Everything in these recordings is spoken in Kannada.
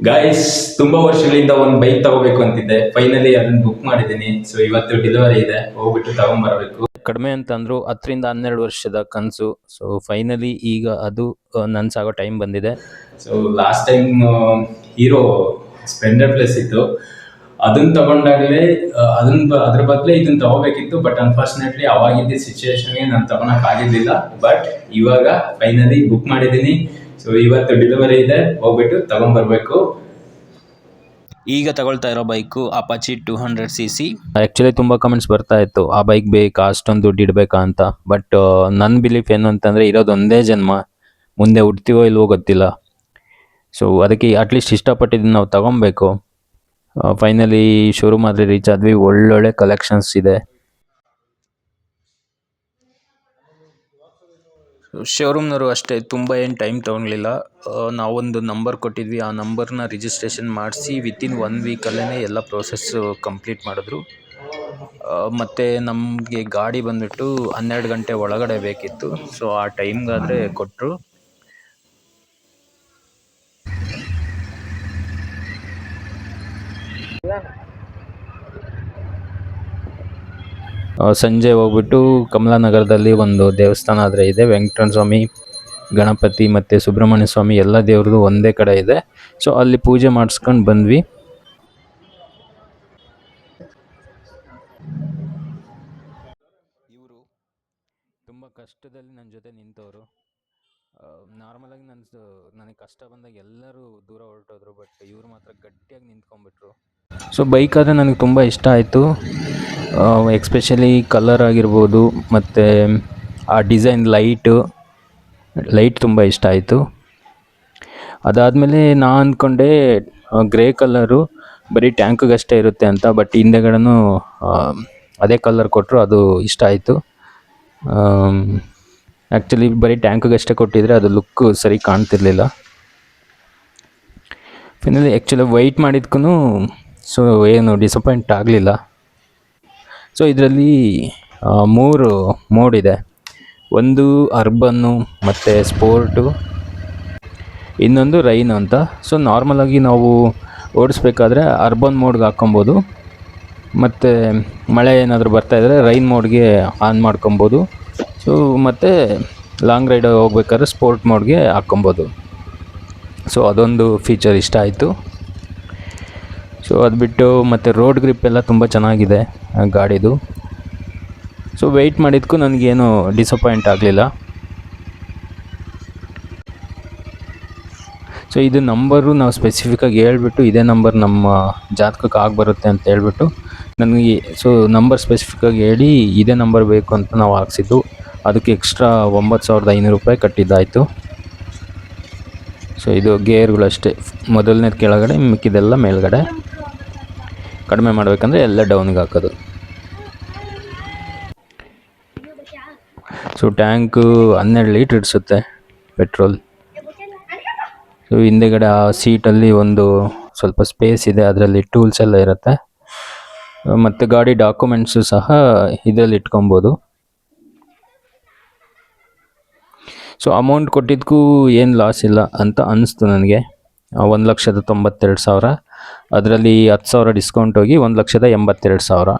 ಗಾಯ್ಸ್, ತುಂಬಾ ವರ್ಷಗಳಿಂದ ಒಂದು ಬೈಕ್ ತಗೋಬೇಕು ಅಂತಿದ್ದೆ. ಫೈನಲಿ ಅದನ್ನ ಬುಕ್ ಮಾಡಿದ್ದೀನಿ. ಸೊ ಇವತ್ತು ಡೆಲಿವರಿ ಇದೆ, ಹೋಗ್ಬಿಟ್ಟು ತಗೊಂಡ್ಬರ್ಬೇಕು. ಕಡಿಮೆ ಅಂತಂದ್ರು 10 ರಿಂದ 12 ವರ್ಷದ ಕನಸು. ಸೊ ಫೈನಲಿ ಈಗ ಅದು ನನ್ಸಾಗೋ ಟೈಮ್ ಬಂದಿದೆ. So last time hero Splendor plus ಇತ್ತು, ಅದನ್ನ ತಗೊಂಡಾಗಲೇ ಅದ್ರ ಬದಲೇ ಇದನ್ನ ತಗೋಬೇಕಿತ್ತು. ಬಟ್ ಅನ್ಫಾರ್ಚುನೇಟ್ಲಿ ಅವಾಗಿದ್ದ ಸಿಚುವೇಶನ್ಗೆ ನಾನು ತಗೊಳಕ್ ಆಗಿರ್ಲಿಲ್ಲ. ಬಟ್ ಇವಾಗ ಫೈನಲಿ ಬುಕ್ ಮಾಡಿದ್ದೀನಿ. ಸೊ ಇವತ್ತು ಡೆಲಿವರಿ ಇದೆ, ಹೋಗ್ಬಿಟ್ಟು ತಗೊಂಡ್ಬರ್ಬೇಕು. ಈಗ ತಗೊಳ್ತಾ ಇರೋ ಬೈಕು ಅಪಾಚಿ 200cc. ಆ್ಯಕ್ಚುಲಿ ತುಂಬ ಕಮೆಂಟ್ಸ್ ಬರ್ತಾ ಇತ್ತು, ಆ ಬೈಕ್ ಬೇಕಾ, ಅಷ್ಟೊಂದು ದುಡ್ಡು ಇಡಬೇಕಾ ಅಂತ. ಬಟ್ ನನ್ನ ಬಿಲೀಫ್ ಏನು ಅಂತಂದರೆ, ಇರೋದೊಂದೇ ಜನ್ಮ, ಮುಂದೆ ಹುಡ್ತೀವೋ ಇಲ್ವೋ ಗೊತ್ತಿಲ್ಲ. ಸೊ ಅದಕ್ಕೆ ಅಟ್ಲೀಸ್ಟ್ ಇಷ್ಟಪಟ್ಟಿದ್ದನ್ನು ನಾವು ತಗೊಬೇಕು. ಫೈನಲಿ ಶೋರೂಮ್ ಆದರೆ ರೀಚ್ ಆದ್ವಿ. ಒಳ್ಳೊಳ್ಳೆ ಕಲೆಕ್ಷನ್ಸ್ ಇದೆ. ಶೋರೂಮ್ನವರು ಅಷ್ಟೇ ತುಂಬ ಏನು ಟೈಮ್ ತೊಗೊಳ್ಲಿಲ್ಲ. ನಾವೊಂದು ನಂಬರ್ ಕೊಟ್ಟಿದ್ವಿ, ಆ ನಂಬರ್ನ ರಿಜಿಸ್ಟ್ರೇಷನ್ ಮಾಡಿಸಿ ವಿತಿನ್ 1 ವೀಕಲ್ಲೇ ಎಲ್ಲ ಪ್ರೋಸೆಸ್ಸು ಕಂಪ್ಲೀಟ್ ಮಾಡಿದ್ರು. ಮತ್ತು ನಮಗೆ ಗಾಡಿ ಬಂದುಬಿಟ್ಟು 12 ಗಂಟೆ ಒಳಗಡೆ ಬೇಕಿತ್ತು. ಸೊ ಆ ಟೈಮ್ಗಾದರೆ ಕೊಟ್ಟರು. ಸಂಜೆ ಹೋಗ್ಬಿಟ್ಟು ಕಮಲಾನಗರದಲ್ಲಿ ಒಂದು ದೇವಸ್ಥಾನ ಆದರೆ ಇದೆ. ವೆಂಕಟರಮಣ ಸ್ವಾಮಿ, ಗಣಪತಿ ಮತ್ತು ಸುಬ್ರಹ್ಮಣ್ಯ ಸ್ವಾಮಿ ಎಲ್ಲ ದೇವ್ರದ್ದು ಒಂದೇ ಕಡೆ ಇದೆ. ಸೊ ಅಲ್ಲಿ ಪೂಜೆ ಮಾಡಿಸ್ಕೊಂಡು ಬಂದ್ವಿ. ಇವರು ತುಂಬ ಕಷ್ಟದಲ್ಲಿ ನನ್ನ ಜೊತೆ ನಿಂತವರು. ನಾರ್ಮಲಾಗಿ ನನಗೆ ಕಷ್ಟ ಬಂದಾಗ ಎಲ್ಲರೂ ದೂರ ಹೊರಟೋದ್ರು, ಬಟ್ ಇವರು ಮಾತ್ರ ಗಟ್ಟಿಯಾಗಿ ನಿಂತ್ಕೊಂಡ್ಬಿಟ್ರು. ಸೊ ಬೈಕ್ ಆದರೆ ನನಗೆ ತುಂಬ ಇಷ್ಟ ಆಯಿತು. ಎಕ್ಸ್ಪೆಷಲಿ ಕಲರ್ ಆಗಿರ್ಬೋದು, ಮತ್ತು ಆ ಡಿಸೈನ್ ಲೈಟ್ ತುಂಬ ಇಷ್ಟ ಆಯಿತು. ಅದಾದಮೇಲೆ ನಾನು ಅಂದ್ಕೊಂಡೆ ಗ್ರೇ ಕಲರು ಬರೀ ಟ್ಯಾಂಕ್ಗಷ್ಟೇ ಇರುತ್ತೆ ಅಂತ. ಬಟ್ ಹಿಂದೆಗಡೆನೂ ಅದೇ ಕಲರ್ ಕೊಟ್ಟರು, ಅದು ಇಷ್ಟ ಆಯಿತು. ಆ್ಯಕ್ಚುಲಿ ಬರೀ ಟ್ಯಾಂಕ್ಗಷ್ಟೇ ಕೊಟ್ಟಿದ್ರೆ ಅದು ಲುಕ್ಕು ಸರಿ ಕಾಣ್ತಿರ್ಲಿಲ್ಲ. ಫೈನಲಿ ಆ್ಯಕ್ಚುಲಿ ವೈಟ್ ಮಾಡಿದ್ಕೂ ಸೊ ಏನು ಡಿಸಪಾಯಿಂಟ್ ಆಗಲಿಲ್ಲ. ಸೊ ಇದರಲ್ಲಿ 3 ಮೋಡ್ ಇದೆ. ಒಂದು ಅರ್ಬನ್ನು, ಮತ್ತು ಸ್ಪೋರ್ಟು, ಇನ್ನೊಂದು ರೈನ್ ಅಂತ. ಸೊ ನಾರ್ಮಲಾಗಿ ನಾವು ಓಡಿಸ್ಬೇಕಾದ್ರೆ ಅರ್ಬನ್ ಮೋಡ್ಗೆ ಹಾಕ್ಕೊಬೋದು, ಮತ್ತು ಮಳೆ ಏನಾದರೂ ಬರ್ತಾಯಿದ್ರೆ ರೈನ್ ಮೋಡ್ಗೆ ಆನ್ ಮಾಡ್ಕೊಬೋದು. ಸೊ ಮತ್ತು ಲಾಂಗ್ ರೈಡ್ ಹೋಗ್ಬೇಕಾದ್ರೆ ಸ್ಪೋರ್ಟ್ ಮೋಡ್ಗೆ ಹಾಕ್ಕೊಬೋದು. ಸೊ ಅದೊಂದು ಫೀಚರ್ ಇಷ್ಟ ಆಯಿತು. ಸೊ ಅದು ಬಿಟ್ಟು ಮತ್ತು ರೋಡ್ ಗ್ರಿಪ್ ಎಲ್ಲ ತುಂಬ ಚೆನ್ನಾಗಿದೆ ಗಾಡಿದು. ಸೊ ವೆಯ್ಟ್ ಮಾಡಿದ್ದಕ್ಕೂ ನನಗೇನು ಡಿಸಪಾಯಿಂಟ್ ಆಗಲಿಲ್ಲ. ಸೊ ಇದು ನಂಬರು ನಾವು ಸ್ಪೆಸಿಫಿಕ್ಕಾಗಿ ಹೇಳ್ಬಿಟ್ಟು, ಇದೇ ನಂಬರ್ ನಮ್ಮ ಜಾತಕಕ್ಕೆ ಆಗಿಬರುತ್ತೆ ಅಂತ ಹೇಳ್ಬಿಟ್ಟು ನನಗೆ, ಸೊ ನಂಬರ್ ಸ್ಪೆಸಿಫಿಕ್ಕಾಗಿ ಹೇಳಿ ಇದೇ ನಂಬರ್ ಬೇಕು ಅಂತ ನಾವು ಹಾಕ್ಸಿದ್ದು. ಅದಕ್ಕೆ ಎಕ್ಸ್ಟ್ರಾ 9,500 ರೂಪಾಯಿ ಕಟ್ಟಿದ್ದಾಯಿತು. ಸೊ ಇದು ಗೇರ್ಗಳಷ್ಟೇ, ಮೊದಲನೇದು ಕೆಳಗಡೆ, ಮಿಕ್ಕಿದೆಲ್ಲ ಮೇಲ್ಗಡೆ. ಕಡಿಮೆ ಮಾಡಬೇಕಂದ್ರೆ ಎಲ್ಲ ಡೌನ್ಗೆ ಹಾಕೋದು. ಸೊ ಟ್ಯಾಂಕು 12 ಲೀಟ್ರ್ ಇಡಿಸುತ್ತೆ ಪೆಟ್ರೋಲ್. ಸೊ ಹಿಂದೆಗಡೆ ಆ ಸೀಟಲ್ಲಿ ಒಂದು ಸ್ವಲ್ಪ ಸ್ಪೇಸ್ ಇದೆ, ಅದರಲ್ಲಿ ಟೂಲ್ಸ್ ಎಲ್ಲ ಇರುತ್ತೆ. ಮತ್ತು ಗಾಡಿ ಡಾಕ್ಯುಮೆಂಟ್ಸು ಸಹ ಇದರಲ್ಲಿ ಇಟ್ಕೊಬೋದು. ಸೊ ಅಮೌಂಟ್ ಕೊಟ್ಟಿದ್ದಕ್ಕೂ ಏನು ಲಾಸ್ ಇಲ್ಲ ಅಂತ ಅನ್ನಿಸ್ತು ನನಗೆ. 1,92,000, ಅದರಲ್ಲಿ 10,000 ಡಿಸ್ಕೌಂಟ್ ಹೋಗಿ 1,82,000.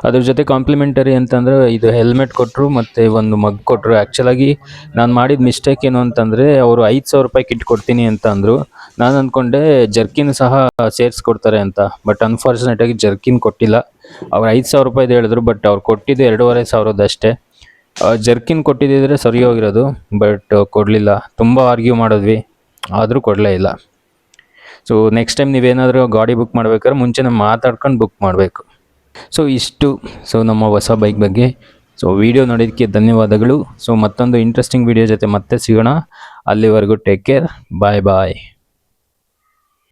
ಅದ್ರ ಜೊತೆ ಕಾಂಪ್ಲಿಮೆಂಟರಿ ಅಂತಂದರೆ ಇದು ಹೆಲ್ಮೆಟ್ ಕೊಟ್ಟರು ಮತ್ತು ಒಂದು ಮಗ್ ಕೊಟ್ಟರು. ಆ್ಯಕ್ಚುಲಾಗಿ ನಾನು ಮಾಡಿದ ಮಿಸ್ಟೇಕ್ ಏನು ಅಂತಂದರೆ, ಅವರು 5,000 ರೂಪಾಯಿ ಕಿಟ್ ಕೊಡ್ತೀನಿ ಅಂತ ಅಂದರು. ನಾನು ಅಂದ್ಕೊಂಡೆ ಜರ್ಕಿನ್ ಸಹ ಸೇರಿಸ್ಕೊಡ್ತಾರೆ ಅಂತ. ಬಟ್ ಅನ್ಫಾರ್ಚುನೇಟಾಗಿ ಜರ್ಕಿನ್ ಕೊಟ್ಟಿಲ್ಲ. ಅವ್ರು 5,000 ರೂಪಾಯಿದು ಹೇಳಿದ್ರು, ಬಟ್ ಅವ್ರು ಕೊಟ್ಟಿದ್ದು 2,500 ಅಷ್ಟೇ. ಜರ್ಕಿನ್ ಕೊಟ್ಟಿದ್ದಿದ್ರೆ ಸರಿ ಹೋಗಿರೋದು, ಬಟ್ ಕೊಡಲಿಲ್ಲ. ತುಂಬ ಆರ್ಗ್ಯೂ ಮಾಡಿದ್ವಿ, ಆದರೂ ಕೊಡಲೇ ಇಲ್ಲ. ಸೊ ನೆಕ್ಸ್ಟ್ ಟೈಮ್ ನೀವೇನಾದರೂ ಗಾಡಿ ಬುಕ್ ಮಾಡ್ಬೇಕಾದ್ರೆ ಮುಂಚೆನೇ ಮಾತಾಡ್ಕೊಂಡು ಬುಕ್ ಮಾಡಬೇಕು. ಸೊ ಇಷ್ಟು ನಮ್ಮ ಹೊಸ ಬೈಕ್ ಬಗ್ಗೆ. ಸೊ ವಿಡಿಯೋ ನೋಡೋದಕ್ಕೆ ಧನ್ಯವಾದಗಳು. ಸೊ ಮತ್ತೊಂದು ಇಂಟ್ರೆಸ್ಟಿಂಗ್ ವಿಡಿಯೋ ಜೊತೆ ಮತ್ತೆ ಸಿಗೋಣ. ಅಲ್ಲಿವರೆಗೂ ಟೇಕ್ ಕೇರ್, ಬಾಯ್.